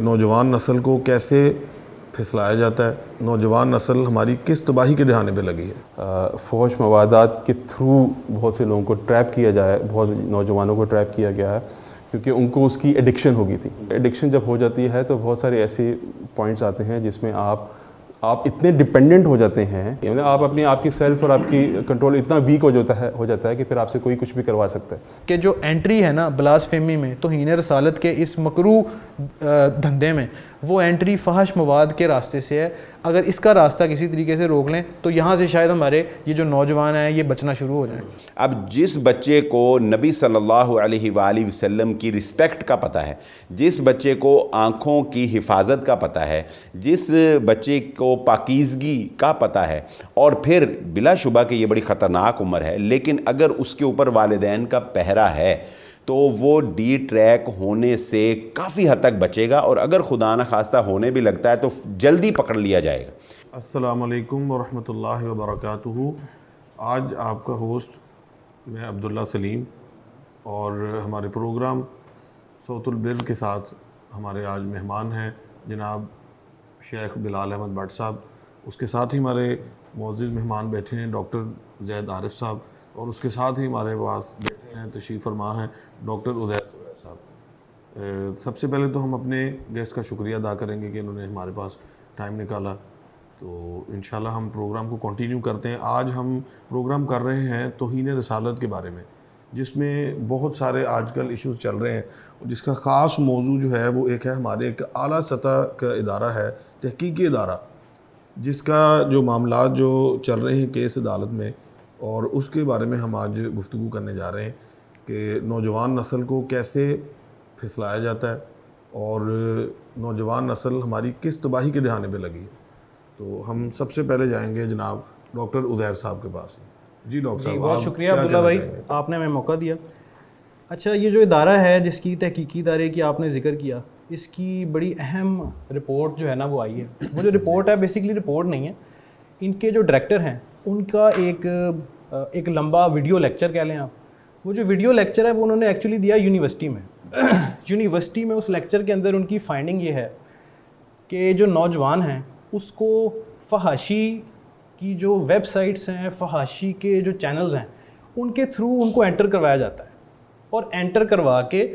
नौजवान नस्ल को कैसे फिसलाया जाता है? नौजवान नस्ल हमारी किस तबाही के दहाने पे लगी है? फ़ौज मवादात के थ्रू बहुत से लोगों को ट्रैप किया जाए, बहुत नौजवानों को ट्रैप किया गया है क्योंकि उनको उसकी एडिक्शन हो गई थी। एडिक्शन जब हो जाती है तो बहुत सारे ऐसे पॉइंट्स आते हैं जिसमें आप इतने डिपेंडेंट हो जाते हैं, मतलब आप अपनी आपकी सेल्फ और आपकी कंट्रोल इतना वीक हो जाता है कि फिर आपसे कोई कुछ भी करवा सकता है। कि जो एंट्री है ना ब्लास्फेमी में, तौहीन रसालत के इस मकरू धंधे में, वो एंट्री फहश मवाद के रास्ते से है। अगर इसका रास्ता किसी तरीके से रोक लें तो यहाँ से शायद हमारे ये जो नौजवान हैं ये बचना शुरू हो जाए। अब जिस बच्चे को नबी सल्लल्लाहु अलैहि वसल्लम की रिस्पेक्ट का पता है, जिस बच्चे को आँखों की हिफाजत का पता है, जिस बच्चे को पाकीज़गी का पता है, और फिर बिलाशुबा कि ये बड़ी ख़तरनाक उम्र है, लेकिन अगर उसके ऊपर वालिदैन का पहरा है तो वो डी ट्रैक होने से काफ़ी हद तक बचेगा, और अगर खुदा न खास्ता होने भी लगता है तो जल्दी पकड़ लिया जाएगा। अस्सलाम वालेकुम वरहमतुल्लाहि वबरकातुहू। आज आपका होस्ट मैं अब्दुल्ला सलीम, और हमारे प्रोग्राम सौतुल बिर के साथ हमारे आज मेहमान हैं जनाब शेख बिलाल अहमद भट्ट साहब। उसके साथ ही हमारे मोअज़्ज़िज़ मेहमान बैठे हैं डॉक्टर ज़ैद आरिफ साहब, और उसके साथ ही हमारे पास बैठे हैं तशरीफ़ फरमा हैं डॉक्टर उदैर साहब। सबसे पहले तो हम अपने गेस्ट का शुक्रिया अदा करेंगे कि इन्होंने हमारे पास टाइम निकाला। तो इंशाल्लाह हम प्रोग्राम को कंटिन्यू करते हैं। आज हम प्रोग्राम कर रहे हैं तौहीन रसालत के बारे में, जिसमें बहुत सारे आजकल इश्यूज़ चल रहे हैं, जिसका ख़ास मौजू जो है वो एक है हमारे एक आला सतह का इदारा है, तहकीकी इदारा, जिसका जो मामला जो चल रहे हैं केस अदालत में, और उसके बारे में हम आज गुफ्तगू करने जा रहे हैं कि नौजवान नस्ल को कैसे फिसलाया जाता है और नौजवान नस्ल हमारी किस तबाही के दहाने पे लगी है। तो हम सबसे पहले जाएंगे जनाब डॉक्टर उदैर साहब के पास। जी डॉक्टर साहब, बहुत शुक्रिया अब्दुल्ला भाई, आपने हमें मौका दिया। अच्छा, ये जो इदारा है जिसकी तहकीकी इदारे की आपने जिक्र किया, इसकी बड़ी अहम रिपोर्ट जो है ना वो आई है। वो जो रिपोर्ट है बेसिकली रिपोर्ट नहीं है, इनके जो डायरेक्टर हैं उनका एक लंबा वीडियो लेक्चर कह लें आप। वो जो वीडियो लेक्चर है वो उन्होंने एक्चुअली दिया यूनिवर्सिटी में। यूनिवर्सिटी में उस लेक्चर के अंदर उनकी फाइंडिंग ये है कि जो नौजवान हैं उसको फहाशी की जो वेबसाइट्स हैं, फहाशी के जो चैनल्स हैं, उनके थ्रू उनको एंटर करवाया जाता है, और एंटर करवा के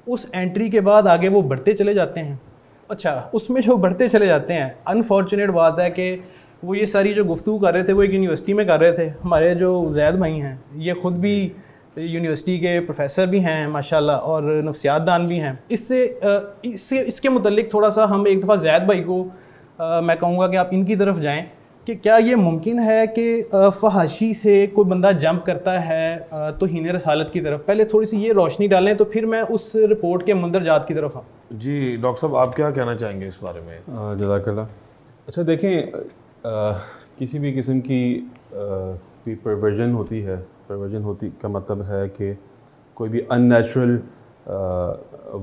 उस एंट्री के बाद आगे वो बढ़ते चले जाते हैं। अच्छा, उसमें जो बढ़ते चले जाते हैं, अनफॉर्चुनेट बात है कि वो ये सारी जो गुफ्तगू कर रहे थे वो एक यूनिवर्सिटी में कर रहे थे। हमारे जो ज़ैद भाई हैं ये ख़ुद भी यूनिवर्सिटी के प्रोफेसर भी हैं माशाल्लाह, और नफ्सियात दान भी हैं। इसके मुतल्लिक थोड़ा सा हम एक दफ़ा ज़ैद भाई को मैं कहूँगा कि आप इनकी तरफ जाएं कि क्या ये मुमकिन है कि फहाशी से कोई बंदा जंप करता है तौहीन रसालत की तरफ। पहले थोड़ी सी ये रोशनी डालें तो फिर मैं उस रिपोर्ट के मंदरजात की तरफ आऊँ। जी डॉक्टर साहब, आप क्या कहना चाहेंगे इस बारे में? जज़ाकल्लाह। अच्छा देखें, किसी भी किस्म की कोई परवर्जन होती का मतलब है कि कोई भी अननेचुरल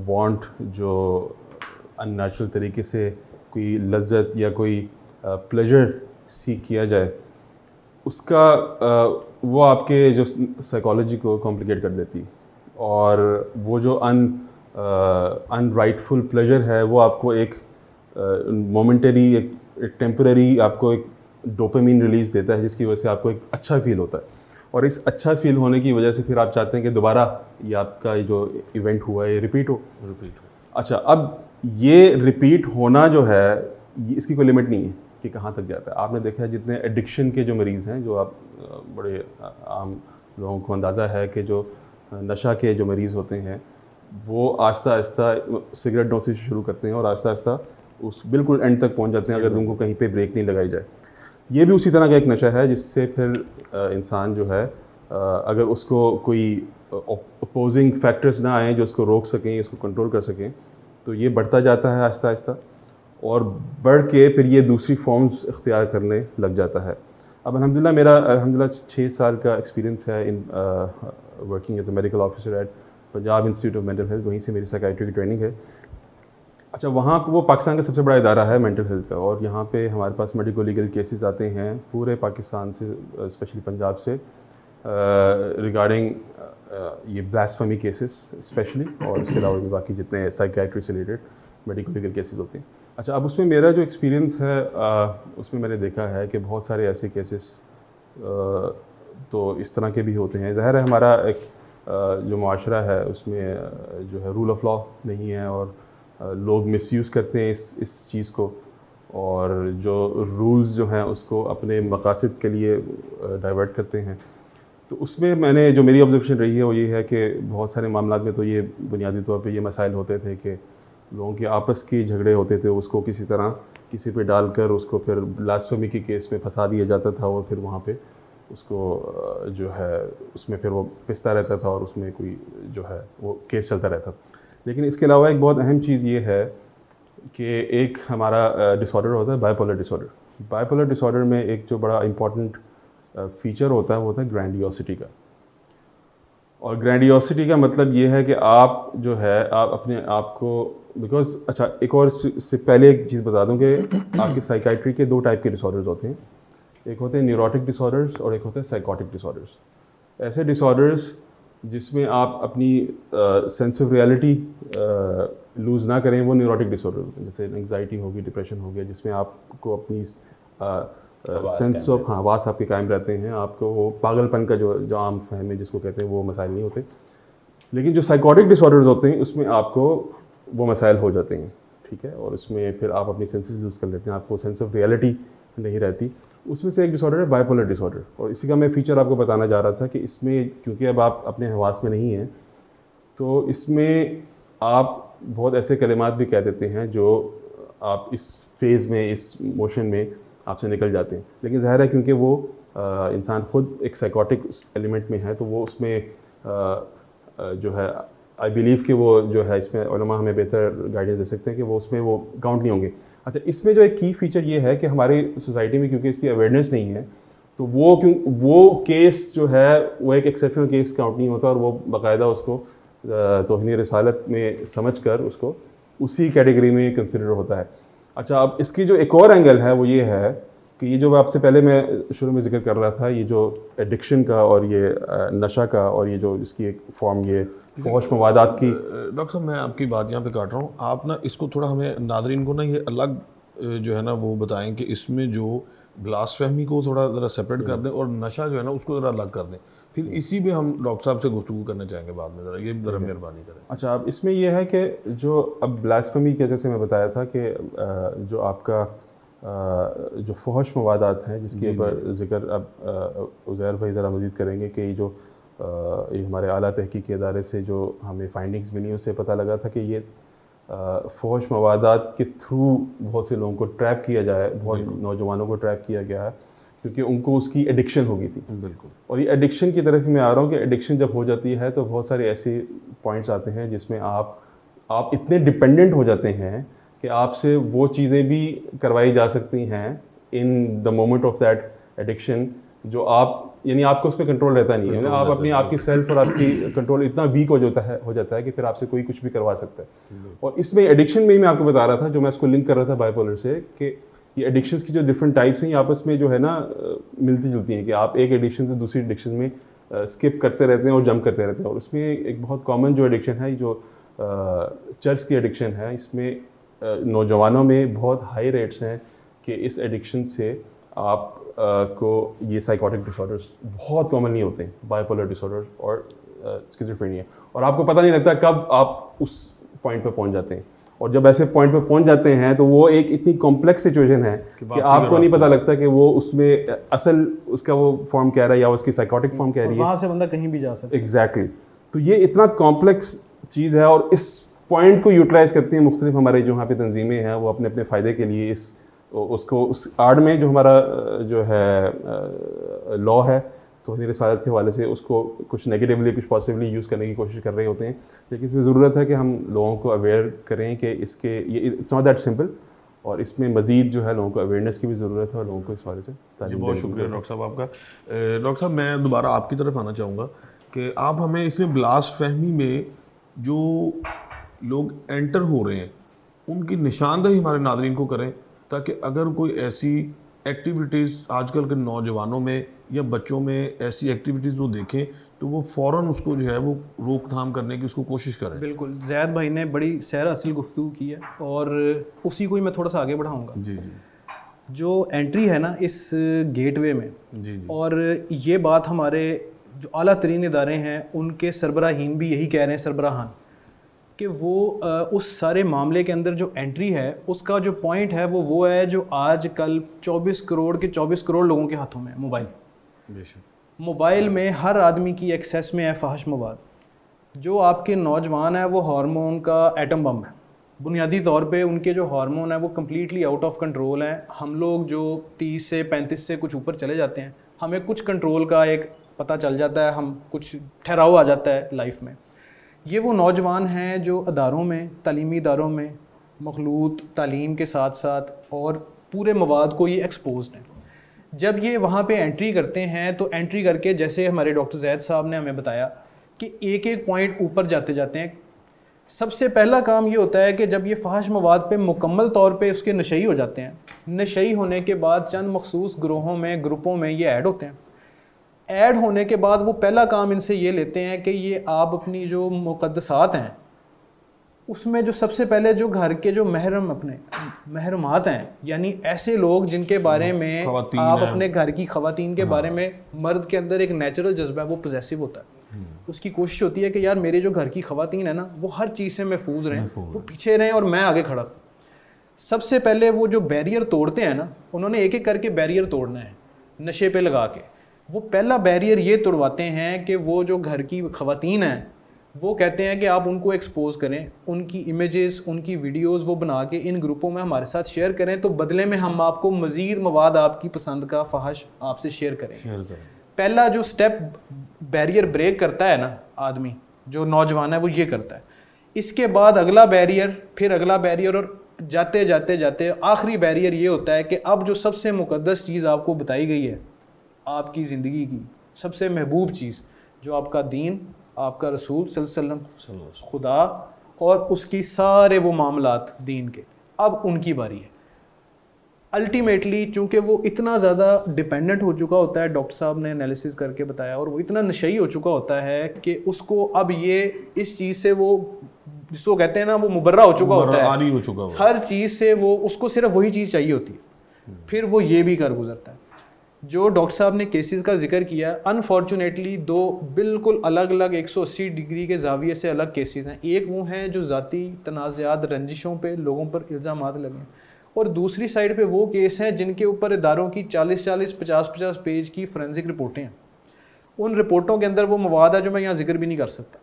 वांट जो अननेचुरल तरीके से कोई लज्जत या कोई प्लेजर सीख किया जाए, उसका वो आपके जो साइकोलॉजी को कॉम्प्लिकेट कर देती, और वो जो अनराइटफुल प्लेजर है वो आपको एक मोमेंटरी एक टेम्पररी आपको एक डोपामिन रिलीज़ देता है, जिसकी वजह से आपको एक अच्छा फील होता है, और इस अच्छा फील होने की वजह से फिर आप चाहते हैं कि दोबारा ये आपका जो इवेंट हुआ है ये रिपीट हो। अच्छा, अब ये रिपीट होना जो है इसकी कोई लिमिट नहीं है कि कहाँ तक जाता है। आपने देखा है जितने एडिक्शन के जो मरीज़ हैं, जो आप बड़े आम लोगों को अंदाज़ा है कि जो नशा के जो मरीज़ होते हैं वो आहिस्ता आहिस्ता सिगरेट नोशी से शुरू करते हैं और आहिस्ता आहिस्ता उस बिल्कुल एंड तक पहुंच जाते हैं अगर उनको कहीं पे ब्रेक नहीं लगाई जाए। ये भी उसी तरह का एक नशा है जिससे फिर इंसान जो है अगर उसको कोई अपोजिंग फैक्टर्स ना आए जो उसको रोक सकें, उसको कंट्रोल कर सकें, तो ये बढ़ता जाता है आहिस्ता आहिस्ता, और बढ़ के फिर ये दूसरी फॉर्म्स इख्तियार करने लग जाता है। अब अल्हम्दुलिल्लाह मेरा 6 साल का एक्सपीरियंस है in working as a medical officer at Punjab institute of mental health. वहीं से मेरी साइकियाट्री की ट्रेनिंग है। अच्छा, वहाँ वो पाकिस्तान का सबसे बड़ा इदारा है मेंटल हेल्थ का, और यहाँ पे हमारे पास मेडिको लीगल केसेस आते हैं पूरे पाकिस्तान से, स्पेशली पंजाब से, रिगार्डिंग ये ब्लास्फेमी केसेस स्पेशली, और इसके अलावा भी बाकी जितने साइकियाट्री से रिलेटेड मेडिको लीगल केसेस होते हैं। अच्छा, अब उसमें मेरा जो एक्सपीरियंस है उसमें मैंने देखा है कि बहुत सारे ऐसे केसेस तो इस तरह के भी होते हैं। ज़ाहिर है हमारा एक जो मुआशरा है उसमें जो है रूल ऑफ लॉ नहीं है और लोग मिसयूज़ करते हैं इस चीज़ को, और जो रूल्स जो हैं उसको अपने मकासद के लिए डाइवर्ट करते हैं। तो उसमें मैंने जो मेरी ऑब्जर्वेशन रही है वो ये है कि बहुत सारे मामला में तो ये बुनियादी तौर पे ये मसाइल होते थे कि लोगों के आपस के झगड़े होते थे, उसको किसी तरह किसी पे डालकर उसको फिर ब्लास्फेमी के केस में फंसा दिया जाता था और फिर वहाँ पे उसको जो है उसमें फिर वो पिसता रहता था और उसमें कोई जो है वो केस चलता रहता था। लेकिन इसके अलावा एक बहुत अहम चीज़ ये है कि एक हमारा डिसऑर्डर होता है बाइपोलर डिसऑर्डर। बाइपोलर डिसऑर्डर में एक जो बड़ा इम्पॉर्टेंट फीचर होता है वो होता है ग्रैंडियोसिटी का। और ग्रैंडियोसिटी का मतलब ये है कि आप जो है आप अपने आप को बिकॉज अच्छा, एक और इससे पहले एक चीज़ बता दूं कि आपकी साइकाइट्री के 2 टाइप के डिसऑर्डर्स होते हैं। एक होते हैं न्यूरोटिक डिसऑर्डर्स और एक होते हैं साइकोटिक डिसऑर्डर्स। ऐसे डिसऑर्डर्स जिसमें आप अपनी सेंस ऑफ रियलिटी लूज़ ना करें वो न्यूरोटिक डिसऑर्डर होते हैं। जैसे एंग्जाइटी होगी, डिप्रेशन हो गया, जिसमें आपको अपनी सेंस ऑफ हवास आपके कायम रहते हैं, आपको वो पागलपन का जो आम फहम है जिसको कहते हैं वो मसाइल नहीं होते। लेकिन जो साइकोटिक डिसऑर्डर्स होते हैं उसमें आपको वो मसाइल हो जाते हैं, ठीक है, और उसमें फिर आप अपनी सेंसेस लूज़ कर लेते हैं, आपको सेंस ऑफ रियलिटी नहीं रहती। उसमें से एक डिसऑर्डर है बाइपोलर डिसऑर्डर, और इसी का मैं फीचर आपको बताना जा रहा था कि इसमें क्योंकि अब आप अपने हवास में नहीं हैं तो इसमें आप बहुत ऐसे कलिमात भी कह देते हैं जो आप इस फेज़ में, इस मोशन में आपसे निकल जाते हैं। लेकिन ज़ाहिर है क्योंकि वो इंसान खुद एक साइकोटिक एलिमेंट में है तो वो उसमें जो है आई बिलीव कि वो जो है इसमें उलमा हमें बेहतर गाइडेंस दे सकते हैं कि वो उसमें वो काउंट नहीं होंगे। अच्छा, इसमें जो एक की फ़ीचर ये है कि हमारी सोसाइटी में क्योंकि इसकी अवेयरनेस नहीं है तो वो केस जो है वो एक एक्सेप्शनल केस काउंट नहीं होता और वो बाकायदा उसको तौहीन रिसालत में समझकर उसको उसी कैटेगरी में कंसिडर होता है। अच्छा, अब इसकी जो एक और एंगल है वो ये है कि ये जो आपसे पहले मैं शुरू में जिक्र कर रहा था, ये जो एडिक्शन का और ये नशा का और ये जो इसकी एक फॉर्म ये फौश मवादात की। डॉक्टर साहब मैं आपकी बात यहाँ पे काट रहा हूँ, आप ना इसको थोड़ा हमें नादरीन को ना ये अलग जो है ना वो बताएं कि इसमें जो ब्लास्फेमी को थोड़ा ज़रा सेपरेट कर दें और नशा जो है ना उसको ज़रा अलग कर दें। फिर इसी पे हम डॉक्टर साहब से गुफ्तगू करना चाहेंगे बाद में, ज़रा ये ज़रा मेहरबानी करें। अच्छा, अब इसमें यह है कि जो अब ब्लास्फेमी के जैसे मैं बताया था कि जो आपका जो फौश मवादात हैं जिसके ऊपर जिक्र अब उज़ैर भाई ज़रा मज़ीद करेंगे कि ये जो ये हमारे आला तहकीकी इदारे से जो हमें फाइंडिंग्स मिली उससे पता लगा था कि ये फौश मवादात के थ्रू बहुत से लोगों को ट्रैप किया जाए, बहुत नौजवानों को ट्रैप किया गया है क्योंकि उनको उसकी एडिक्शन हो गई थी। बिल्कुल। और ये एडिक्शन की तरफ ही मैं आ रहा हूँ कि एडिक्शन जब हो जाती है तो बहुत सारे ऐसे पॉइंट्स आते हैं जिसमें आप इतने डिपेंडेंट हो जाते हैं कि आपसे वो चीज़ें भी करवाई जा सकती हैं in the moment of that addiction जो आप यानी आपको उस पर कंट्रोल रहता नहीं है। आप अपनी आपकी सेल्फ और आपकी कंट्रोल इतना वीक हो जाता है कि फिर आपसे कोई कुछ भी करवा सकता है। और इसमें एडिक्शन में ही मैं आपको बता रहा था, जो मैं इसको लिंक कर रहा था बाइपोलर से, कि ये एडिक्शंस की जो डिफरेंट टाइप्स हैं ये आपस में जो है ना मिलती जुलती हैं कि आप एक एडिक्शन से दूसरी एडिक्शन में स्किप करते रहते हैं और जंप करते रहते हैं। और उसमें एक बहुत कॉमन जो एडिक्शन है जो चर्च की एडिक्शन है, इसमें नौजवानों में बहुत हाई रेट्स हैं कि इस एडिक्शन से आप को ये साइकोटिक डिसऑर्डर्स बहुत कॉमनली होते हैं, बाइपोलर डिसऑर्डर और स्किज़ोफ्रेनिया, और आपको पता नहीं लगता कब आप उस पॉइंट पे पहुंच जाते हैं। और जब ऐसे पॉइंट पे पहुंच जाते हैं तो वो एक इतनी कॉम्प्लेक्स सिचुएशन है कि आपको नहीं पता लगता कि वो उसमें असल उसका वो फॉर्म कह रहा है या उसकी साइकोटिक फॉर्म कह रही है, वहाँ से बंदा कहीं भी जा सकता है। एग्जैक्टली। तो ये इतना कॉम्प्लेक्स चीज़ है और इस पॉइंट को यूटिलाइज करती हैं मुख्तलिफ हमारे जो यहाँ पे तंजीमें हैं वो अपने अपने फ़ायदे के लिए उसको उस आड़ में जो हमारा जो है लॉ है तो रिसालत के हवाले से उसको कुछ नेगेटिवली कुछ पॉजिटिवली यूज़ करने की कोशिश कर रहे होते हैं। लेकिन इसमें ज़रूरत है कि हम लोगों को अवेयर करें कि इसके ये इट्स नॉट दैट सिंपल, और इसमें मज़ीद जो है लोगों को अवेयरनेस की भी ज़रूरत है और लोगों को इस हवाले से तालीम। बहुत शुक्रिया डॉक्टर साहब आपका। डॉक्टर साहब मैं दोबारा आपकी तरफ आना चाहूँगा कि आप हमें इसमें ब्लास्फेमी में जो लोग एंटर हो रहे हैं उनकी निशानदेही हमारे नाज़रीन को करें, ताकि अगर कोई ऐसी एक्टिविटीज़ आजकल के नौजवानों में या बच्चों में ऐसी एक्टिविटीज़ जो देखें तो वो फ़ौरन उसको जो है वो रोकथाम करने की उसको कोशिश करें? बिल्कुल, ज़ैद भाई ने बड़ी सैर असल गुफ्तगू की है और उसी को ही मैं थोड़ा सा आगे बढ़ाऊँगा। जी जी जो एंट्री है ना इस गेटवे में, जी जी, और ये बात हमारे जो आला तरीन इदारे हैं उनके सरबराहीन भी यही कह रहे हैं, सरबराहान, कि वो उस सारे मामले के अंदर जो एंट्री है उसका जो पॉइंट है वो है जो आज कल 24 करोड़ के 24 करोड़ लोगों के हाथों में मोबाइल। बेशक। मोबाइल में हर आदमी की एक्सेस में है फहश मवाद। जो आपके नौजवान है वो हार्मोन का एटम बम है। बुनियादी तौर पे उनके जो हार्मोन है वो कम्प्लीटली आउट ऑफ कंट्रोल हैं। हम लोग जो 30 से 35 से कुछ ऊपर चले जाते हैं, हमें कुछ कंट्रोल का एक पता चल जाता है, हम कुछ ठहराव आ जाता है लाइफ में। ये वो नौजवान हैं जो अदारों में, तालीमी इदारों में मखलूत तालीम के साथ साथ और पूरे मवाद को ये एक्सपोज्ड हैं। जब ये वहाँ पे एंट्री करते हैं तो एंट्री करके, जैसे हमारे डॉक्टर ज़ैद साहब ने हमें बताया कि एक एक पॉइंट ऊपर जाते जाते हैं। सबसे पहला काम ये होता है कि जब ये फहश मवाद पे मुकम्मल तौर पे उसके नशई हो जाते हैं, नशई होने के बाद चंद मखसूस ग्रोहों में, ग्रुपों में ये ऐड होते हैं। ऐड होने के बाद वो पहला काम इनसे ये लेते हैं कि ये आप अपनी जो मुक़द्दसात हैं उसमें जो सबसे पहले जो घर के जो महरम, अपने महरमात हैं, यानी ऐसे लोग जिनके बारे में आप अपने घर की ख़वातीन के बारे में, मर्द के अंदर एक नेचुरल जज्बा है, वो पॉजेसिव होता है। उसकी कोशिश होती है कि यार मेरे जो घर की ख़वातीन है ना वो हर चीज़ से महफूज रहें, वो पीछे रहें और मैं आगे खड़ा। सबसे पहले वो जो बैरियर तोड़ते हैं ना, उन्होंने एक एक करके बैरियर तोड़ना है नशे पे लगा के। वो पहला बैरियर ये तोड़वाते हैं कि वो जो घर की ख़वातीन हैं वो कहते हैं कि आप उनको एक्सपोज करें, उनकी इमेजेस, उनकी वीडियोस वो बना के इन ग्रुपों में हमारे साथ शेयर करें, तो बदले में हम आपको मज़ीद मवाद आपकी पसंद का फहश आपसे शेयर करें। पहला जो स्टेप बैरियर ब्रेक करता है ना आदमी, जो नौजवान है, वो ये करता है। इसके बाद अगला बैरियर, फिर अगला बैरियर, और जाते जाते जाते आखिरी बैरियर ये होता है कि अब जो सबसे मुक़द्दस चीज़ आपको बताई गई है, आपकी ज़िंदगी की सबसे महबूब चीज़, जो आपका दीन, आपका रसूल सल्लल्लाहु अलैहि वसल्लम, खुदा और उसकी सारे वो मामलात दीन के, अब उनकी बारी है। अल्टीमेटली चूँकि वो इतना ज़्यादा डिपेंडेंट हो चुका होता है, डॉक्टर साहब ने एनालिसिस करके बताया, और वो इतना नशई हो चुका होता है कि उसको अब ये इस चीज़ से वो, जिसको कहते हैं ना, वो मुबर्रा हो चुका होता है, आरी हो चुका होता है। हर चीज़ से वो, उसको सिर्फ वही चीज़ चाहिए होती है, फिर वो ये भी कर गुजरता है। जो डॉक्टर साहब ने केसेस का जिक्र किया, अनफॉर्चुनेटली दो बिल्कुल अलग अलग 180 डिग्री के जाविये से अलग केसेस हैं। एक वो हैं जो ज़ाती तनाज़ात, रंजिशों पे लोगों पर इल्ज़ामात लगे, और दूसरी साइड पे वो केस हैं जिनके ऊपर इदारों की 40-40, 50-50 पेज की फोरेंसिक रिपोर्टें हैं। उन रिपोर्टों के अंदर वो मवाद है जो मैं यहाँ जिक्र भी नहीं कर सकता,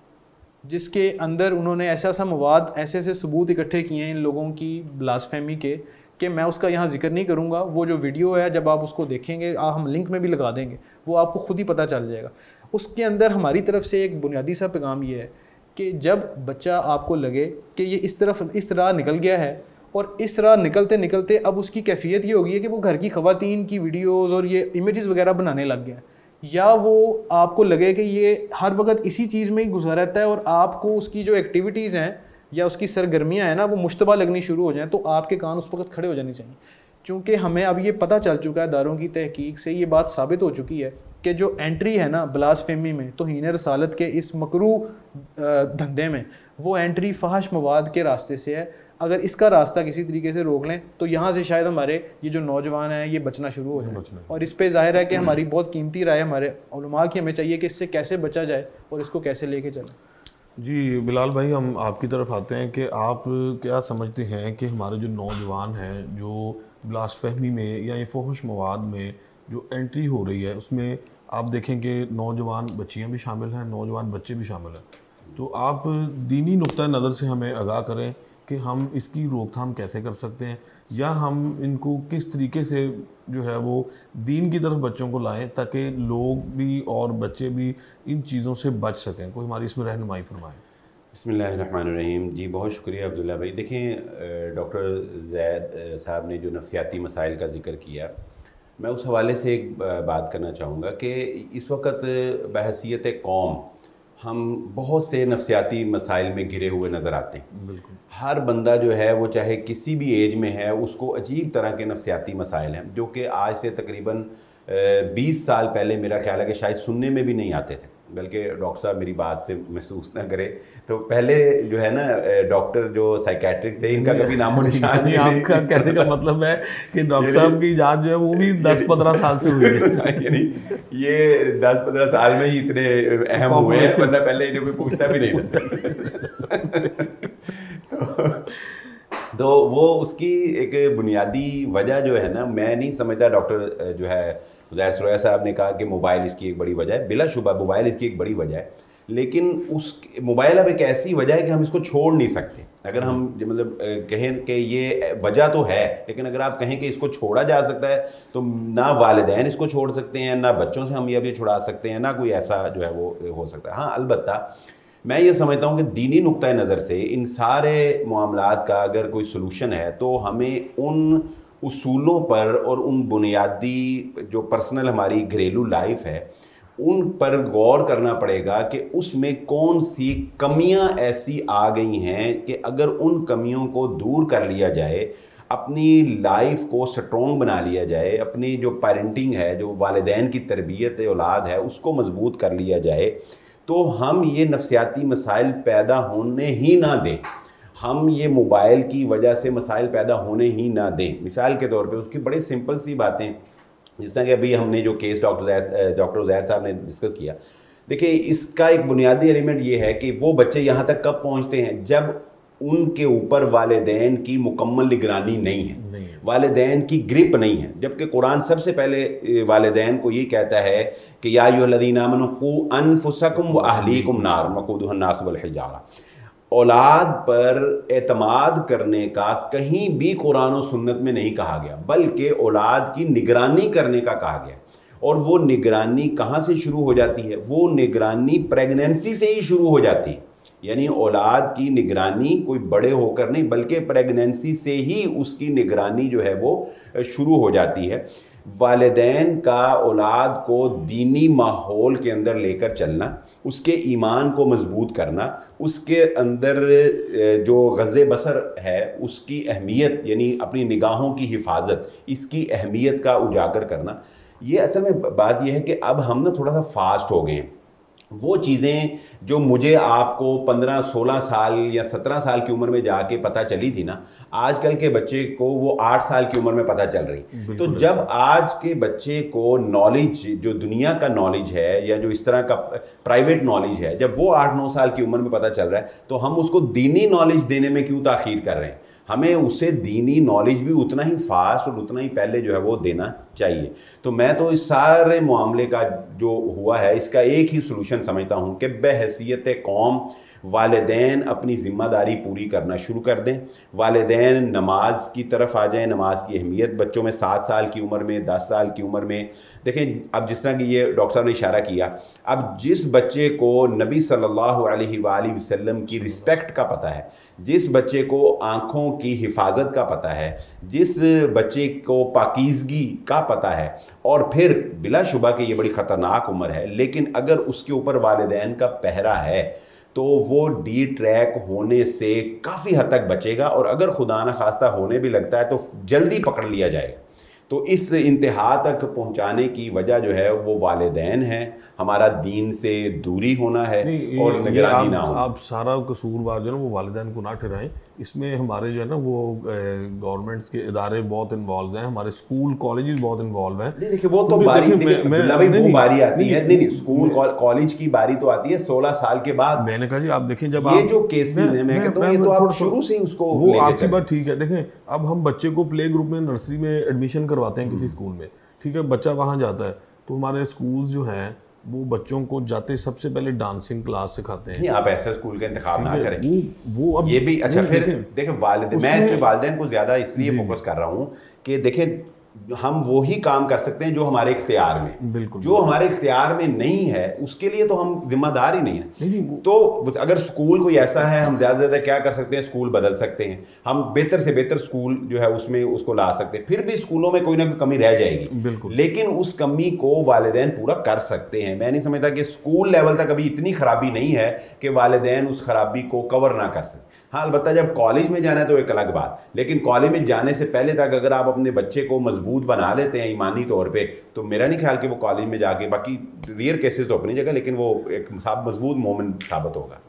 जिसके अंदर उन्होंने ऐसा ऐसा मवाद, ऐसे ऐसे सबूत इकट्ठे किए हैं इन लोगों की ब्लास्फेमी के, कि मैं उसका यहाँ जिक्र नहीं करूँगा। वो जो वीडियो है, जब आप उसको देखेंगे, हम लिंक में भी लगा देंगे, वो आपको खुद ही पता चल जाएगा। उसके अंदर हमारी तरफ से एक बुनियादी सा पैगाम ये है कि जब बच्चा आपको लगे कि ये इस राह निकल गया है, और इस राह निकलते निकलते अब उसकी कैफियत ये होगी है कि वो घर की ख़वातीन की वीडियोज़ और ये इमेजेस वगैरह बनाने लग गया, या वो आपको लगे कि ये हर वक्त इसी चीज़ में ही गुजरा रहता है, और आपको उसकी जो एक्टिविटीज़ हैं या उसकी सरगर्मियाँ हैं ना, वो मुश्तबा लगनी शुरू हो जाएं, तो आपके कान उस वक्त खड़े हो जाने चाहिए। चूँकि हमें अब ये पता चल चुका है, दारों की तहकीक से ये बात साबित हो चुकी है कि जो एंट्री है ना ब्लास्फेमी में, तौहीन रसालत के इस मकरू धंधे में, वो एंट्री फहश मवाद के रास्ते से है। अगर इसका रास्ता किसी तरीके से रोक लें तो यहाँ से शायद हमारे ये जो नौजवान हैं ये बचना शुरू हो जाए, और इस पे जाहिर है कि हमारी बहुत कीमती राय हमारे उलमा की, हमें चाहिए कि इससे कैसे बचा जाए और इसको कैसे लेके चलें। जी बिलाल भाई, हम आपकी तरफ आते हैं कि आप क्या समझते हैं कि हमारे जो नौजवान हैं जो ब्लास्फेमी में या ये फहश मवाद में जो एंट्री हो रही है, उसमें आप देखें कि नौजवान बच्चियां भी शामिल हैं, नौजवान बच्चे भी शामिल हैं, तो आप दीनी नुक्ता नज़र से हमें आगाह करें कि हम इसकी रोकथाम कैसे कर सकते हैं, या हम इनको किस तरीके से जो है वो दीन की तरफ बच्चों को लाएं ताकि लोग भी और बच्चे भी इन चीज़ों से बच सकें। कोई हमारी इसमें रहनुमाई फरमाएं। बिस्मिल्लाहिर्रहमानिर्रहीम। जी बहुत शुक्रिया अब्दुल्ला भाई। देखें, डॉक्टर ज़ैद साहब ने जो नफ्सियाती मसाइल का ज़िक्र किया, मैं उस हवाले से एक बात करना चाहूँगा कि इस वक्त बहसीयत कौम हम बहुत से नफ्सियाती मसाइल में घिरे हुए नज़र आते हैं। बिल्कुल, हर बंदा जो है वो चाहे किसी भी एज में है, उसको अजीब तरह के नफ्सियाती मसाइल हैं, जो कि आज से तकरीबन 20 साल पहले मेरा ख्याल है कि शायद सुनने में भी नहीं आते थे, बल्कि डॉक्टर साहब मेरी बात से महसूस ना करें तो पहले जो है ना डॉक्टर जो साइकेट्रिक थे इनका कभी नामो निशान नहीं। आपका कहने का मतलब है कि डॉक्टर साहब की इजाज़त जो है वो भी 10-15 साल से हुई है। यानी ये 10-15 साल में ही इतने अहम हुए हैं, वरना पहले इन्हें कोई पूछता भी नहीं था। तो वो उसकी एक बुनियादी वजह जो है ना, मैं नहीं समझता डॉक्टर जो है उज़ैर सुरैया साहब ने कहा कि मोबाइल इसकी एक बड़ी वजह है, बिलाशुबा मोबाइल इसकी एक बड़ी वजह है, लेकिन उस मोबाइल अब एक ऐसी वजह है कि हम इसको छोड़ नहीं सकते। अगर हम मतलब कहें कि ये वजह तो है, लेकिन अगर आप कहें कि इसको छोड़ा जा सकता है तो ना वालिदैन इसको छोड़ सकते हैं, ना बच्चों से हम ये छुड़ा सकते हैं, ना कोई ऐसा जो है वो हो सकता है। हाँ, अलबत्ता मैं ये समझता हूँ कि दीनी नुक्ता नज़र से इन सारे मामलात का अगर कोई सलूशन है तो हमें उन उसूलों पर और उन बुनियादी जो पर्सनल हमारी घरेलू लाइफ है उन पर गौर करना पड़ेगा कि उसमें कौन सी कमियां ऐसी आ गई हैं कि अगर उन कमियों को दूर कर लिया जाए, अपनी लाइफ को स्ट्रॉन्ग बना लिया जाए, अपनी जो पेरेंटिंग है, जो वालिदैन की तरबियत औलाद है उसको मजबूत कर लिया जाए, तो हम ये नफसियाती मसाइल पैदा होने ही ना दें, हम ये मोबाइल की वजह से मसाइल पैदा होने ही ना दें। मिसाल के तौर पे उसकी बड़ी सिंपल सी बातें, जिस तरह कि अभी हमने जो केस डॉक्टर उज़ैर साहब ने डिस्कस किया, देखिए इसका एक बुनियादी एलिमेंट ये है कि वो बच्चे यहाँ तक कब पहुँचते हैं जब उनके ऊपर वालिदैन की मुकम्मल निगरानी नहीं है, वालिदैन की ग्रिप नहीं है। जबकि कुरान सबसे पहले वालिदैन को ये कहता है कि या अय्युहल्लज़ीना आमनू क़ू अनफुसकुम व अहलीकुम नार वक़ूदुहा अन्नास वल हिजारा। औलाद पर एतमाद करने का कहीं भी कुरान और सुन्नत में नहीं कहा गया, बल्कि औलाद की निगरानी करने का कहा गया। और वो निगरानी कहाँ से शुरू हो जाती है? वो निगरानी प्रेगनेंसी से ही शुरू हो जाती है। यानी औलाद की निगरानी कोई बड़े होकर नहीं, बल्कि प्रेगनेंसी से ही उसकी निगरानी जो है वो शुरू हो जाती है। वालिदैन का औलाद को दीनी माहौल के अंदर लेकर चलना, उसके ईमान को मजबूत करना, उसके अंदर जो गज़े बसर है उसकी अहमियत यानी अपनी निगाहों की हिफाजत, इसकी अहमियत का उजागर करना। ये असल में बात यह है कि अब हम ना थोड़ा सा फास्ट हो गए हैं। वो चीज़ें जो मुझे आपको 15-16 साल या 17 साल की उम्र में जाके पता चली थी ना, आजकल के बच्चे को वो 8 साल की उम्र में पता चल रही। तो जब आज के बच्चे को नॉलेज, जो दुनिया का नॉलेज है या जो इस तरह का प्राइवेट नॉलेज है, जब वो 8-9 साल की उम्र में पता चल रहा है, तो हम उसको दीनी नॉलेज देने में क्यों ताख़ीर कर रहे हैं? हमें उससे दीनी नॉलेज भी उतना ही फास्ट और उतना ही पहले जो है वो देना चाहिए। तो मैं तो इस सारे मामले का जो हुआ है इसका एक ही सलूशन समझता हूँ कि बहैसियत कौम वालिदैन अपनी ज़िम्मेदारी पूरी करना शुरू कर दें। वालिदैन नमाज की तरफ आ जाएं, नमाज की अहमियत बच्चों में 7 साल की उम्र में, 10 साल की उम्र में। देखें, अब जिस तरह की ये डॉक्टर साहब ने इशारा किया, अब जिस बच्चे को नबी सल्लल्लाहु अलैहि वसल्लम की रिस्पेक्ट का पता है, जिस बच्चे को आँखों की हिफाजत का पता है, जिस बच्चे को पाकीज़गी का पता है, और फिर बिलाशुबा कि ये बड़ी ख़तरनाक उम्र है, लेकिन अगर उसके ऊपर वालिदैन का पहरा है तो वो डी ट्रैक होने से काफ़ी हद तक बचेगा, और अगर खुदा न खास्ता होने भी लगता है तो जल्दी पकड़ लिया जाएगा। तो इस इंतहा तक पहुंचाने की वजह जो है वो वालिदैन है, हमारा दीन से दूरी होना है और निगरानी ना हो। आप सारा कसूरवार जो है ना वो वालिदैन को ना ठहराएं। इसमें हमारे जो है ना वो गवर्नमेंट्स के इदारे बहुत इन्वॉल्व हैं, हमारे स्कूल कॉलेजेस बहुत इन्वॉल्व हैं। देखिए वो तो बारी वो बारी आती है, नहीं स्कूल कॉलेज की बारी तो आती है 16 साल के बाद। मैंने कहा जी आप देखें, जब ये जो केसेस हैं मैं कहता हूँ ये तो आप शुरू से ही उसको वो आपकी बात ठीक है। देखें, अब हम बच्चे को प्ले ग्रुप में, नर्सरी में एडमिशन करवाते हैं किसी स्कूल में, ठीक है, बच्चा वहाँ जाता है तो हमारे स्कूल जो हैं वो बच्चों को जाते सबसे पहले डांसिंग क्लास सिखाते हैं। नहीं, आप ऐसा स्कूल का इंतखाब ना करें। वो अब ये भी अच्छा, फिर देखें मैं इसमें वालिदैन को ज़्यादा इसलिए फोकस कर रहा हूँ कि देखें हम वही काम कर सकते हैं जो हमारे इख्तियार में, बिल्कुल जो हमारे इख्तियार में नहीं है उसके लिए तो हम जिम्मेदार ही नहीं है। तो अगर स्कूल कोई ऐसा है, हम ज़्यादा से ज़्यादा क्या कर सकते हैं, स्कूल बदल सकते हैं, हम बेहतर से बेहतर स्कूल जो है उसमें उसको ला सकते हैं। फिर भी स्कूलों में कोई ना कोई कमी रह जाएगी, लेकिन उस कमी को वालिदैन पूरा कर सकते हैं। मैं नहीं समझता कि स्कूल लेवल तक अभी इतनी खराबी नहीं है कि वालिदैन उस खराबी को कवर ना कर सकें। हाँ, अलबत्ता जब कॉलेज में जाना है तो एक अलग बात, लेकिन कॉलेज में जाने से पहले तक अगर आप अपने बच्चे को मजबूत मजबूत बना देते हैं ईमानी तौर पे, तो मेरा नहीं ख्याल कि वो कॉलेज में जाके, बाकी रेयर केसेस तो अपनी जगह, लेकिन वो एक मजबूत मोमेंट साबित होगा।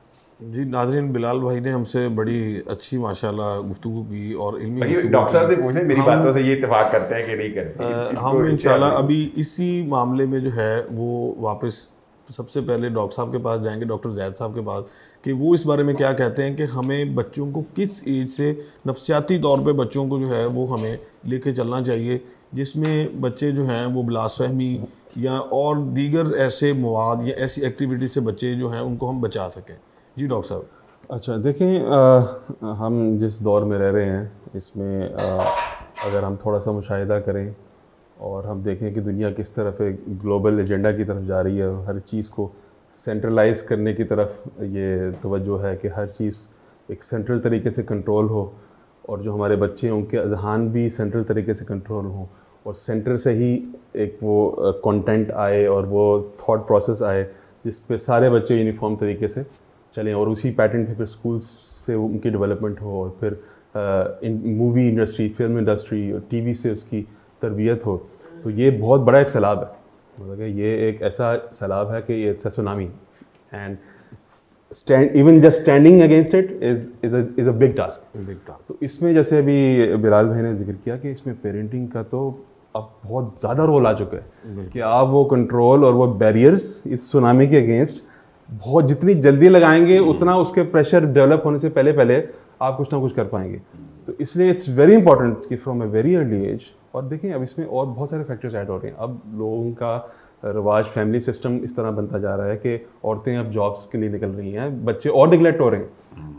जी नाज़रीन, बिलाल भाई ने हमसे बड़ी अच्छी माशाल्लाह गुफ्तगू की और इल्मी गुफ्तगू डॉक्टर साहब की। से पूछें, मेरी बातों से ये इत्तेफाक करते हैं कि नहीं करते? हम इंशाल्लाह अभी इसी मामले में जो है वो वापस सबसे पहले डॉक्टर साहब के पास जाएंगे, डॉक्टर जैद साहब के पास, कि वो इस बारे में क्या कहते हैं कि हमें बच्चों को किस एज से नफसियाती तौर पे बच्चों को जो है वो हमें लेके चलना चाहिए, जिसमें बच्चे जो हैं वो बिलासफहमी या और दीगर ऐसे मवाद या ऐसी एक्टिविटी से बच्चे जो हैं उनको हम बचा सकें। जी डॉक्टर साहब। अच्छा देखें, हम जिस दौर में रह रहे हैं इसमें अगर हम थोड़ा सा मुशाहिदा करें और हम देखें कि दुनिया किस तरफ एक ग्लोबल एजेंडा की तरफ जा रही है और हर चीज़ को सेंट्रलाइज करने की तरफ ये तवज्जो है कि हर चीज़ एक सेंट्रल तरीके से कंट्रोल हो, और जो हमारे बच्चे हैं उनके अजहान भी सेंट्रल तरीके से कंट्रोल हो, और सेंटर से ही एक वो कंटेंट आए और वो थॉट प्रोसेस आए जिस पे सारे बच्चे यूनिफॉर्म तरीके से चलें, और उसी पैटर्न पे फिर स्कूल्स से उनकी डेवलपमेंट हो, और फिर मूवी इंडस्ट्री, फिल्म इंडस्ट्री और टीवी से उसकी तरबियत हो। तो ये बहुत बड़ा एक सैलाब है, मतलब कि ये एक ऐसा सैलाब है कि ये it's a tsunami, and even just standing against it is a big task. तो इसमें जैसे अभी बिलाल भाई ने जिक्र किया कि इसमें पेरेंटिंग का तो अब बहुत ज़्यादा रोल आ चुका है कि आप वो कंट्रोल और वो बैरियर्स इस सुनामी के अगेंस्ट बहुत जितनी जल्दी लगाएंगे उतना उसके प्रेशर डेवलप होने से पहले पहले आप कुछ ना कुछ कर पाएंगे। तो इसलिए इट्स वेरी इंपॉर्टेंट कि from a very early age, और देखें अब इसमें और बहुत सारे फैक्टर्स ऐड हो रहे हैं। अब लोगों का रवाज, फैमिली सिस्टम इस तरह बनता जा रहा है कि औरतें अब जॉब्स के लिए निकल रही हैं, बच्चे और निगलेक्ट हो रहे हैं,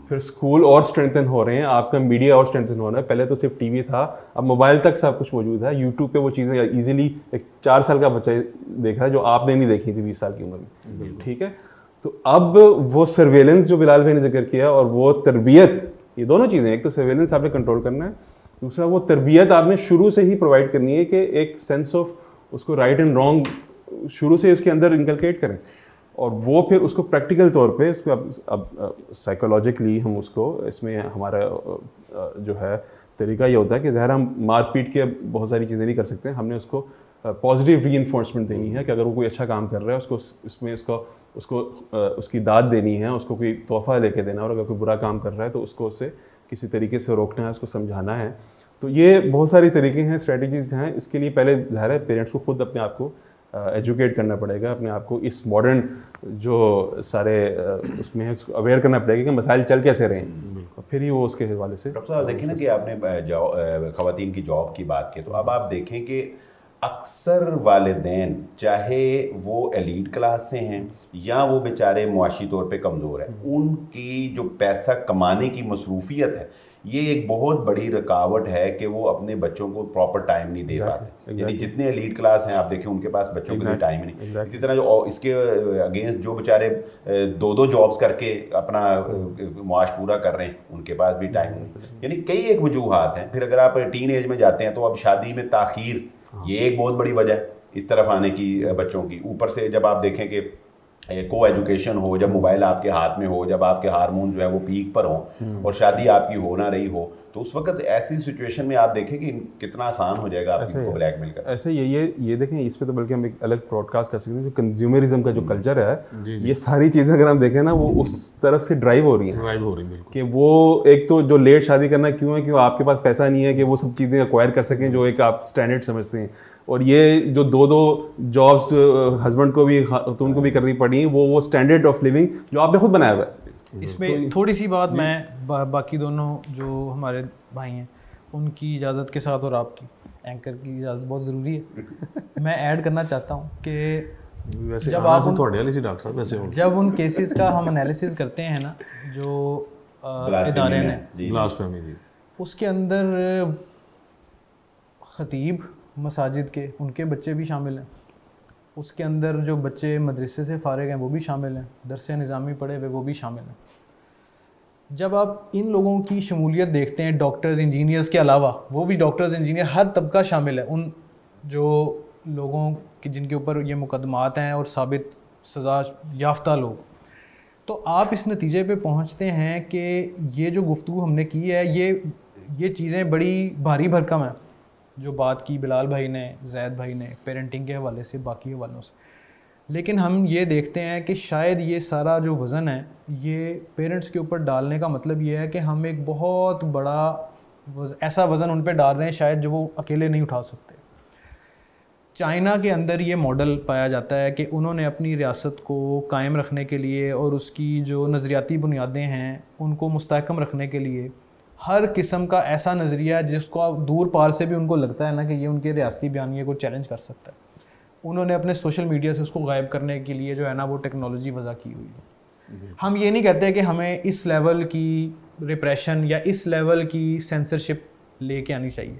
फिर स्कूल और स्ट्रेंथन हो रहे हैं, आपका मीडिया और स्ट्रेंथन हो रहा है। पहले तो सिर्फ टीवी था, अब मोबाइल तक सब कुछ मौजूद है, यूट्यूब पे वो चीज़ें ईजिली एक 4 साल का बच्चा देख रहा है जो आपने नहीं देखी थी 20 साल की उम्र में, ठीक है। तो अब वो सर्वेलेंस जो बिलाल भाई ने जिक्र किया और वो तरबियत, ये दोनों चीज़ें, एक तो सर्वेलेंस आपने कंट्रोल करना है, दूसरा वो तरबियत आपने शुरू से ही प्रोवाइड करनी है कि एक सेंस ऑफ उसको राइट एंड रॉन्ग शुरू से उसके अंदर इंकलकेट करें, और वो फिर उसको प्रैक्टिकल तौर पे उसको अब साइकोलॉजिकली हम उसको, इसमें हमारा जो है तरीका ये होता है कि ज़ाहिर हम मार पीट के बहुत सारी चीज़ें नहीं कर सकते, हमने उसको पॉजिटिव रीइंफोर्समेंट देनी है कि अगर वो कोई अच्छा काम कर रहा है उसको इसमें उसको उसकी दाद देनी है, उसको कोई तोहफा लेके देना, और अगर कोई बुरा काम कर रहा है तो उसको उससे किसी तरीके से रोकना है, उसको समझाना है। तो ये बहुत सारी तरीके हैं, स्ट्रेटजीज हैं। इसके लिए पहले ज़ाहिर है पेरेंट्स को खुद अपने आप को एजुकेट करना पड़ेगा, अपने आप को इस मॉडर्न जो सारे उसमें है उसको अवेयर करना पड़ेगा कि मसाइल चल कैसे रहे हैं, फिर ही वो उसके हवाले से। डॉक्टर साहब देखें ना कि आपने ख़वातीन की जॉब की बात की, तो अब आप देखें कि अक्सर वालिदैन चाहे वो एलीट क्लास से हैं या वो बेचारे मुआशी तौर पे कमज़ोर हैं, उनकी जो पैसा कमाने की मसरूफियत है ये एक बहुत बड़ी रुकावट है कि वो अपने बच्चों को प्रॉपर टाइम नहीं दे पाते। यानी जितने एलीट क्लास हैं आप देखें उनके पास बच्चों के लिए टाइम नहीं। इसी तरह जो इसके अगेंस्ट जो बेचारे 2-2 जॉब्स करके अपना मुआश पूरा कर रहे हैं उनके पास भी टाइम नहीं। यानी कई एक वजूहात हैं। फिर अगर आप टीन एज में जाते हैं तो अब शादी में ताख़ीर, ये एक बहुत बड़ी वजह है इस तरफ आने की बच्चों की। ऊपर से जब आप देखें कि को एजुकेशन हो, जब मोबाइल आपके हाथ में हो, जब आपके हार्मोन जो है वो पीक पर हो और शादी आपकी हो ना रही हो, तो उस वक्त ऐसी सिचुएशन में आप देखें कि कितना आसान हो जाएगा आपको ब्लैकमेल करना। ऐसे ये देखें, इस पे तो बल्कि हम एक अलग ब्रॉडकास्ट कर सकते हैं। जो कंज्यूमरिज्म का जो कल्चर है, ये सारी चीज़ें अगर हम देखें ना वो उस तरफ से ड्राइव हो रही हैं बिल्कुल। कि वो एक तो जो लेट शादी करना क्यों है, क्यों आपके पास पैसा नहीं है कि वो सब चीज़ें एक्वायर कर सकें जो एक आप स्टैंडर्ड समझते हैं, और ये जो 2-2 जॉब्स हस्बैंड को भी तो उनको भी करनी पड़ी, वो स्टैंडर्ड ऑफ लिविंग जो आपने खुद बनाया हुआ है। इसमें थोड़ी सी बात मैं बाकी दोनों जो हमारे भाई हैं उनकी इजाज़त के साथ और आपकी एंकर की इजाज़त बहुत ज़रूरी है, मैं ऐड करना चाहता हूँ कि वैसे जब आप डॉक्टर साहब वैसे जब उन केसेस का हम एनालिसिस करते हैं ना जो इदारे ने, उसके अंदर ख़तीब मसाजिद के उनके बच्चे भी शामिल हैं, उसके अंदर जो बच्चे मदरसे से फारिग हैं वो भी शामिल हैं, दरसे निज़ामी पढ़े हुए वो भी शामिल हैं। जब आप इन लोगों की शमूलियत देखते हैं, डॉक्टर्स इंजीनियर्स के अलावा, वो भी डॉक्टर्स इंजीनियर हर तबका शामिल है, उन जो लोगों की जिनके ऊपर ये मुकदमात हैं और साबित सज़ा याफ्ता लोग, तो आप इस नतीजे पे पहुंचते हैं कि ये जो गुफ्तगू हमने की है ये चीज़ें बड़ी भारी भरकम है। जो बात की बिलाल भाई ने, जैद भाई ने, पेरेंटिंग के हवाले से, बाकी हवालों से, लेकिन हम ये देखते हैं कि शायद ये सारा जो वज़न है ये पेरेंट्स के ऊपर डालने का मतलब ये है कि हम एक बहुत बड़ा ऐसा वज़न उन पे डाल रहे हैं शायद जो वो अकेले नहीं उठा सकते। चाइना के अंदर ये मॉडल पाया जाता है कि उन्होंने अपनी रियासत को कायम रखने के लिए और उसकी जो नज़रियाती बुनियादें हैं उनको मुस्तहकम रखने के लिए हर किस्म का ऐसा नज़रिया जिसको आप दूर पार से भी उनको लगता है ना कि ये उनके रियासती बयानिए को चैलेंज कर सकता है, उन्होंने अपने सोशल मीडिया से उसको गायब करने के लिए जो है ना वो टेक्नोलॉजी वज़ा की हुई है। हम ये नहीं कहते कि हमें इस लेवल की रिप्रेशन या इस लेवल की सेंसरशिप लेके आनी चाहिए,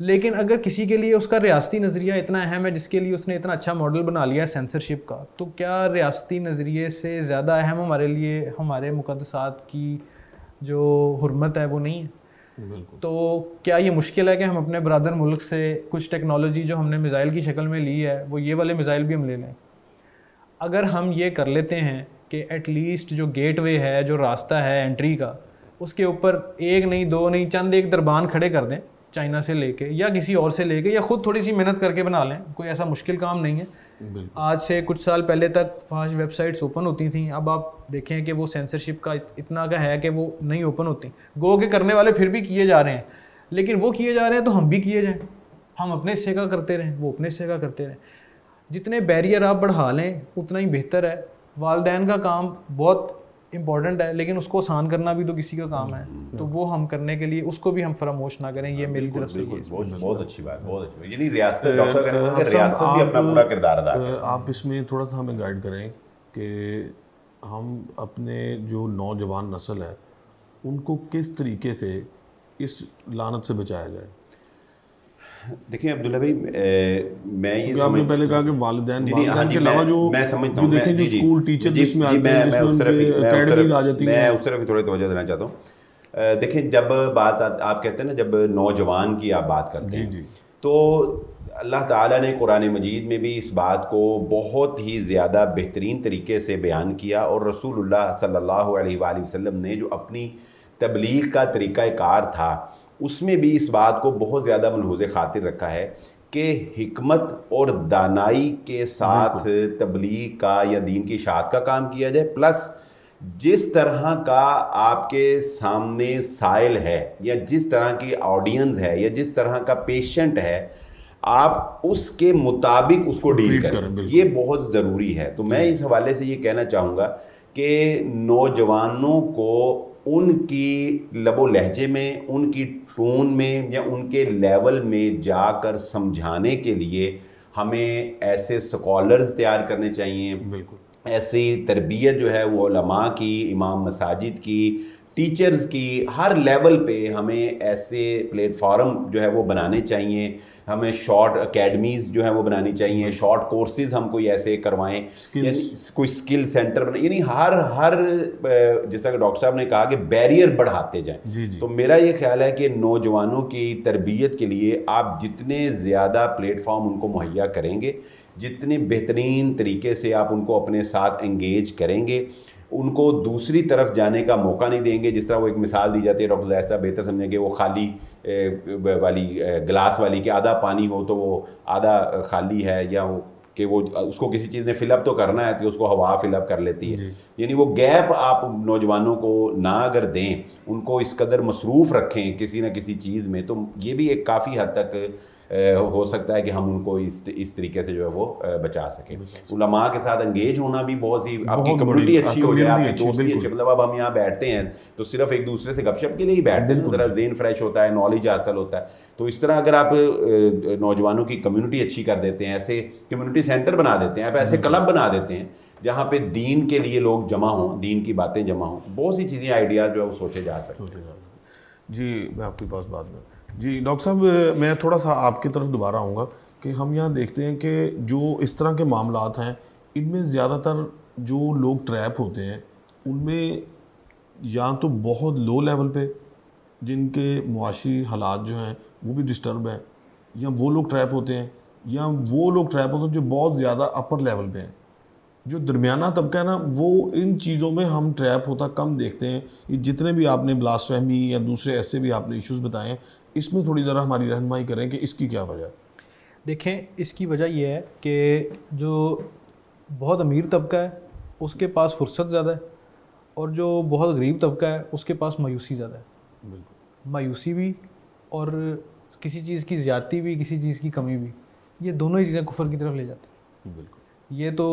लेकिन अगर किसी के लिए उसका रियासती नज़रिया इतना अहम है जिसके लिए उसने इतना अच्छा मॉडल बना लिया है सेंसरशिप का, तो क्या रियासती नज़रिए से ज़्यादा अहम हमारे लिए हमारे मुक़द्दसात की जो हुर्मत है वो नहीं है? तो क्या ये मुश्किल है कि हम अपने ब्रादर मुल्क से कुछ टेक्नोलॉजी जो हमने मिज़ाइल की शक्ल में ली है वो ये वाले मिज़ाइल भी हम ले लें? अगर हम ये कर लेते हैं कि एटलीस्ट जो गेटवे है, जो रास्ता है एंट्री का, उसके ऊपर एक नहीं दो नहीं चंद एक दरबान खड़े कर दें चाइना से लेके या किसी और से लेके, या ख़ुद थोड़ी सी मेहनत करके बना लें, कोई ऐसा मुश्किल काम नहीं है। आज से कुछ साल पहले तक फास्ट वेबसाइट्स ओपन होती थी, अब आप देखें कि वो सेंसरशिप का इतना का है कि वो नहीं ओपन होती। गो के करने वाले फिर भी किए जा रहे हैं, लेकिन वो किए जा रहे हैं तो हम भी किए जाएँ, हम अपने हिस्से का करते रहें, वो अपने हिस्से का करते रहें। जितने बैरियर आप बढ़ा लें उतना ही बेहतर है। वालदैन का काम बहुत इम्पॉर्टेंट है, लेकिन उसको आसान करना भी तो किसी का काम है, तो वो हम करने के लिए उसको भी हम फरामोश ना करें। ये मेरी तरफ से बहुत अच्छी बात, बहुत अच्छी बात। यानी रियासत, डॉक्टर कहते हैं कि रियासत भी अपना पूरा किरदार अदा करे। आप इसमें थोड़ा सा हमें गाइड करें कि हम अपने जो नौजवान नस्ल है उनको किस तरीके से इस लानत से बचाया जाए। देखिए अब्दुल्ला भाई, मैं ये आपने पहले कहा कि वालिदैन के अलावा जो मैं समझता हूँ, देखें जो स्कूल टीचर जिसमें आते हैं, मैं उस तरफ ही थोड़ा तवज्जो देना चाहता हूँ। देखें, जब बात आप कहते हैं ना, जब नौजवान की आप बात करते हैं तो अल्लाह ताला ने कुरान मजीद में भी इस बात को बहुत ही ज़्यादा बेहतरीन तरीके से बयान किया, और रसूलुल्लाह सल्लल्लाहु अलैहि वसल्लम ने जो अपनी तबलीग का तरीक़ाकार था उसमें भी इस बात को बहुत ज़्यादा मलहूज़ खातिर रखा है कि हिकमत और दानाई के साथ तबलीग का या दीन की इशाअत का काम किया जाए, प्लस जिस तरह का आपके सामने साइल है या जिस तरह की ऑडियंस है या जिस तरह का पेशेंट है, आप उसके मुताबिक उसको डील करें, ये बहुत ज़रूरी है। तो मैं इस हवाले से ये कहना चाहूँगा कि नौजवानों को उनकी लबो लहजे में, उनकी टोन में या उनके लेवल में जाकर समझाने के लिए हमें ऐसे स्कॉलर्स तैयार करने चाहिए। बिल्कुल ऐसी तरबियत जो है वो उलमा की, इमाम मसाजिद की, टीचर्स की, हर लेवल पे हमें ऐसे प्लेटफॉर्म जो है वो बनाने चाहिए। हमें शॉर्ट एकेडमीज़ जो है वो बनानी चाहिए, शॉर्ट कोर्सेज़ हम कोई ऐसे करवाएं, कोई स्किल सेंटर बनाए, यानी हर जैसा कि डॉक्टर साहब ने कहा कि बैरियर बढ़ाते जाएं। तो मेरा ये ख्याल है कि नौजवानों की तरबियत के लिए आप जितने ज़्यादा प्लेटफॉर्म उनको मुहैया करेंगे, जितने बेहतरीन तरीके से आप उनको अपने साथ एंगेज करेंगे, उनको दूसरी तरफ जाने का मौका नहीं देंगे। जिस तरह वो एक मिसाल दी जाती है, डॉक्टर ऐसा बेहतर समझें कि वो खाली वाली गिलास वाली कि आधा पानी हो तो वो आधा खाली है, या वो कि वो उसको किसी चीज़ ने फिलअप तो करना है तो उसको हवा फिलअप कर लेती है। यानी वो गैप आप नौजवानों को ना अगर दें, उनको इस कदर मसरूफ़ रखें किसी न किसी चीज़ में, तो ये भी एक काफ़ी हद तक हो सकता है कि हम उनको इस तरीके से जो है वो बचा सकें। उलमा के साथ एंगेज होना भी बहुत ही, आपकी कम्युनिटी अच्छी हो जाए, आपकी दोस्ती अच्छी, मतलब अब हम यहाँ बैठते हैं तो सिर्फ एक दूसरे से गपशप के लिए ही बैठते हैं, ज़रा ज़हन फ्रेश होता है, नॉलेज हासिल होता है। तो इस तरह अगर आप नौजवानों की कम्युनिटी अच्छी कर देते हैं, ऐसे कम्युनिटी सेंटर बना देते हैं, आप ऐसे क्लब बना देते हैं जहाँ पे दीन के लिए लोग जमा हों, दीन की बातें जमा हों, बहुत सी चीज़ें आइडियाज़ जो है वो सोचे जा सकते हैं। जी मैं आपके पास बाद में जी डॉक्टर साहब, मैं थोड़ा सा आपकी तरफ दोबारा आऊँगा कि हम यहाँ देखते हैं कि जो इस तरह के मामलात हैं, इनमें ज़्यादातर जो लोग ट्रैप होते हैं उनमें या तो बहुत लो लेवल पे जिनके मुआशी हालात जो हैं वो भी डिस्टर्ब हैं, या वो लोग ट्रैप होते हैं, या वो लोग ट्रैप होते हैं जो बहुत ज़्यादा अपर लेवल पे हैं। जो दरमियाना तबका है ना, वो इन चीज़ों में हम ट्रैप होता कम देखते हैं। ये जितने भी आपने ब्लास्फेमी या दूसरे ऐसे भी आपने इश्यूज़ बताए हैं, इसमें थोड़ी ज़रा हमारी रहनुमाई करें कि इसकी क्या वजह है। देखें, इसकी वजह यह है कि जो बहुत अमीर तबका है उसके पास फुर्सत ज़्यादा है, और जो बहुत गरीब तबका है उसके पास मायूसी ज़्यादा है। बिल्कुल, मायूसी भी और किसी चीज़ की ज़्यादती भी, किसी चीज़ की कमी भी, ये दोनों ही चीज़ें कुफर की तरफ ले जाती हैं। बिल्कुल, ये तो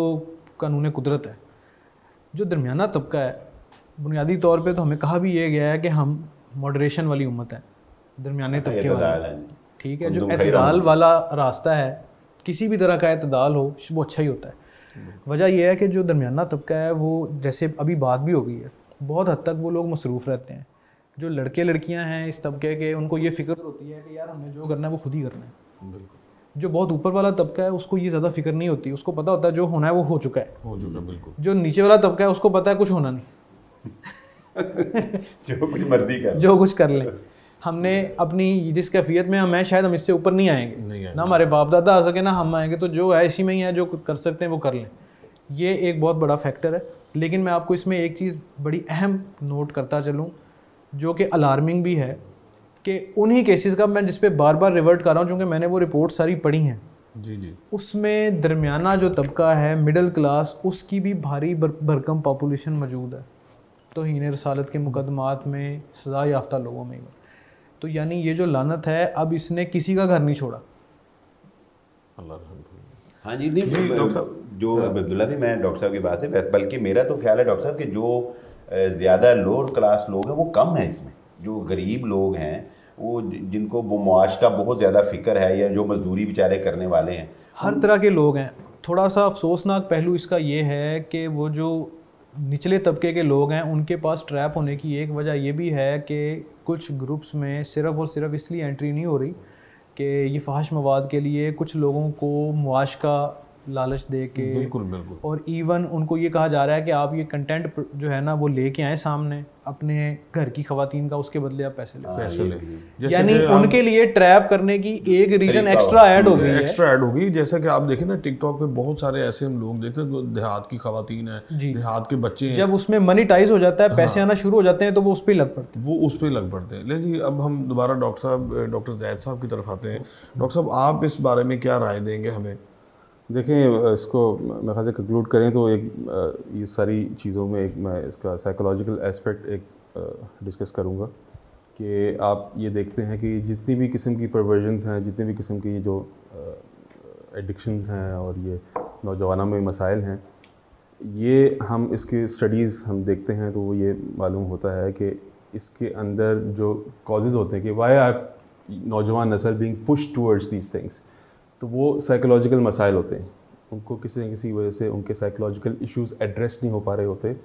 कानून कुदरत है। जो दरमियाना तबका है, बुनियादी तौर पे तो हमें कहा भी ये गया है कि हम मॉडरेशन वाली उम्मत है, दरमियाने तबके वाले, ठीक है। जो एतदाल वाला रास्ता है, किसी भी तरह का एतदाल हो वो अच्छा ही होता है। वजह यह है कि जो दरमियाना तबका है वो, जैसे अभी बात भी हो गई है, बहुत हद तक वो लोग मसरूफ़ रहते हैं। जो लड़के लड़कियां हैं इस तबके के, उनको ये फ़िक्र होती है कि यार हमने जो करना है वो खुद ही करना है। बिल्कुल। जो बहुत ऊपर वाला तबका है उसको ये ज़्यादा फिक्र नहीं होती, उसको पता होता है जो होना है वो हो चुका है। बिल्कुल। जो नीचे वाला तबका है उसको पता है कुछ होना नहीं जो कुछ मर्जी कर, जो कुछ कर लें। हमने अपनी जिस कैफियत में हम हैं, शायद हम इससे ऊपर नहीं आएंगे, ना हमारे बाप दादा आ सके ना हम आएंगे, तो जो है इसी में ही है, जो कर सकते हैं वो कर लें। ये एक बहुत बड़ा फैक्टर है। लेकिन मैं आपको इसमें एक चीज़ बड़ी अहम नोट करता चलूँ, जो कि अलार्मिंग भी है, कि उन्हीं केसेस का मैं जिस पे बार बार रिवर्ट कर रहा हूँ, क्योंकि मैंने वो रिपोर्ट सारी पढ़ी हैं। जी जी। उसमें दरमियाना जो तबका है, मिडिल क्लास, उसकी भी भारी भरकम पॉपुलेशन मौजूद है तौहीन रसालत के मुकदमात में, सज़ा याफ्ता लोगों में। तो यानी ये जो लानत है, अब इसने किसी का घर नहीं छोड़ा। अल्लाह। हाँ जी, नहीं डॉक्टर साहब, जो अब्दुल्ला भी, मैं डॉक्टर साहब की बात है, बल्कि मेरा तो ख्याल है डॉक्टर साहब कि जो ज़्यादा लोअर क्लास लोग हैं वो कम हैं इसमें। जो गरीब लोग हैं, वो जिनको वो मुआश का बहुत ज़्यादा फ़िक्र है, या जो मजदूरी बेचारे करने वाले हैं, हर तरह के लोग हैं। थोड़ा सा अफसोसनाक पहलू इसका ये है कि वो जो निचले तबके के लोग हैं उनके पास ट्रैप होने की एक वजह ये भी है कि कुछ ग्रुप्स में सिर्फ़ और सिर्फ इसलिए एंट्री नहीं हो रही कि ये फहाश मवाद के लिए कुछ लोगों को मुआश का लालच दे के, बिल्कुल बिल्कुल, और इवन उनको ये कहा जा रहा है कि आप ये कंटेंट जो है ना वो लेके आए सामने अपने घर की खवातीन का, उसके बदले आप पैसे लें। यानी उनके लिए ट्रैप करने की एक रीज़न एक्स्ट्रा ऐड हो गई। जैसा कि आप देखें ना टिकटॉक पे बहुत सारे ऐसे हम लोग देखते हैं, जो देहात की खवातीन है, देहात के बच्चे हैं, जब उसमें मनीटाइज हो जाता है, पैसे आना शुरू हो जाते हैं, तो वो उस पर लग पड़ते हैं। लेकिन जी अब हम दोबारा डॉक्टर जैद साहब की तरफ आते हैं। डॉक्टर साहब, आप इस बारे में क्या राय देंगे हमें? देखें, इसको मैं ख्याल से कंक्लूड करें तो एक ये सारी चीज़ों में एक मैं इसका साइकोलॉजिकल एस्पेक्ट एक डिस्कस करूँगा कि आप ये देखते हैं कि जितनी भी किस्म की परवर्जन्स हैं, जितनी भी किस्म की जो एडिक्शंस हैं और ये नौजवानों में मसाइल हैं, ये हम इसकी स्टडीज़ हम देखते हैं तो ये मालूम होता है कि इसके अंदर जो कॉजेज़ होते हैं कि वाई आर नौजवान नस्ल being push towards these things, तो वो साइकोलॉजिकल मसाइल होते हैं। उनको किसी न किसी वजह से उनके साइकोलॉजिकल इश्यूज़ एड्रेस नहीं हो पा रहे होते,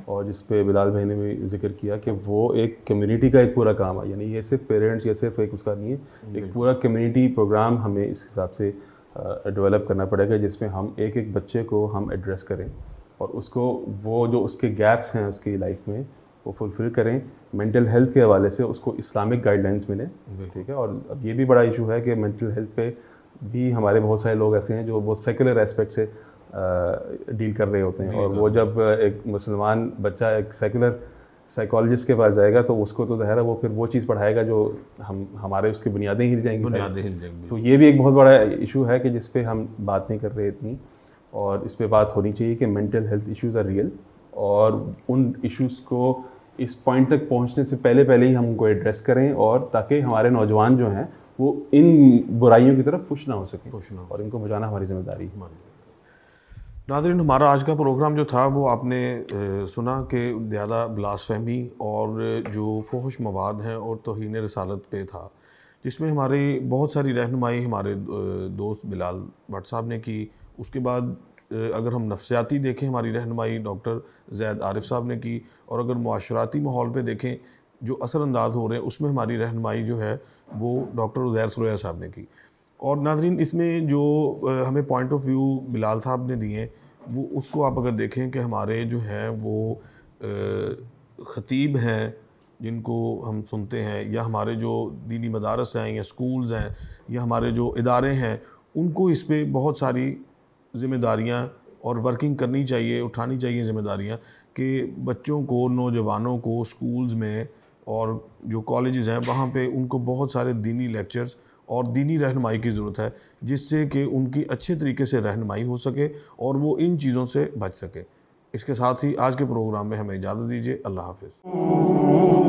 और जिस पे बिलाल भाई ने भी जिक्र किया कि वो एक कम्युनिटी का एक पूरा काम है। यानी ये सिर्फ पेरेंट्स या सिर्फ एक उसका नहीं है, एक पूरा कम्युनिटी प्रोग्राम हमें इस हिसाब से डेवलप करना पड़ेगा, जिसमें हम एक एक बच्चे को हम एड्रेस करें और उसको वो जो उसके गैप्स हैं उसकी लाइफ में वो फुलफ़िल करें। मेंटल हेल्थ के हवाले से उसको इस्लामिक गाइडलाइंस मिले, ठीक है। और अब ये भी बड़ा इशू है कि मेंटल हेल्थ पे भी हमारे बहुत सारे लोग ऐसे हैं जो बहुत सेकुलर एस्पेक्ट से डील कर रहे होते हैं, और वो जब एक मुसलमान बच्चा एक सेकुलर साइकोलॉजिस्ट के पास जाएगा तो उसको तो ज़ाहिर है वो फिर वो चीज़ पढ़ाएगा जो हमारे उसकी बुनियादें हिल जाएंगी। तो ये भी एक बहुत बड़ा इशू है कि जिस पे हम बात नहीं कर रहे इतनी, और इस पे बात होनी चाहिए कि mental health issues are real, और उन इश्यूज़ को इस पॉइंट तक पहुंचने से पहले ही हम उनको एड्रेस करें, और ताकि हमारे नौजवान जो हैं वो इन बुराइयों की तरफ पुश ना हो सके, और इनको बचाना हमारी जिम्मेदारी है। नाज़रीन, हमारा आज का प्रोग्राम जो था वो आपने सुना कि ज़्यादा ब्लास्फेमी और जो फहश मवाद हैं और तौहीन रसालत पे था, जिसमें हमारी बहुत सारी रहनुमाई हमारे दोस्त बिलाल भट्ट साहब ने की। उसके बाद अगर हम नफ्सियाती देखें, हमारी रहनुमाई डॉक्टर ज़ैद आरिफ साहब ने की, और अगर मुआशराती माहौल पे देखें जो असरअंदाज हो रहे हैं, उसमें हमारी रहनुमाई जो है वो डॉक्टर उज़ैर सुरैया साहब ने की। और नाज़रीन, इसमें जो हमें पॉइंट ऑफ व्यू बिलाल साहब ने दिए, वो उसको आप अगर देखें कि हमारे जो हैं वो ख़तीब हैं जिनको हम सुनते हैं, या हमारे जो दीनी मदारस हैं या स्कूल्स हैं या हमारे जो इदारे हैं, उनको इस पर बहुत सारी ज़िम्मेदारियाँ और वर्किंग करनी चाहिए, उठानी चाहिए ज़िम्मेदारियाँ कि बच्चों को, नौजवानों को स्कूल्स में और जो कॉलेजेस हैं वहाँ पे उनको बहुत सारे दीनी लेक्चर्स और दीनी रहनुमाई की ज़रूरत है, जिससे कि उनकी अच्छे तरीके से रहनुमाई हो सके और वो इन चीज़ों से बच सके। इसके साथ ही आज के प्रोग्राम में हमें इजाज़त दीजिए। अल्लाह हाफ़िज़।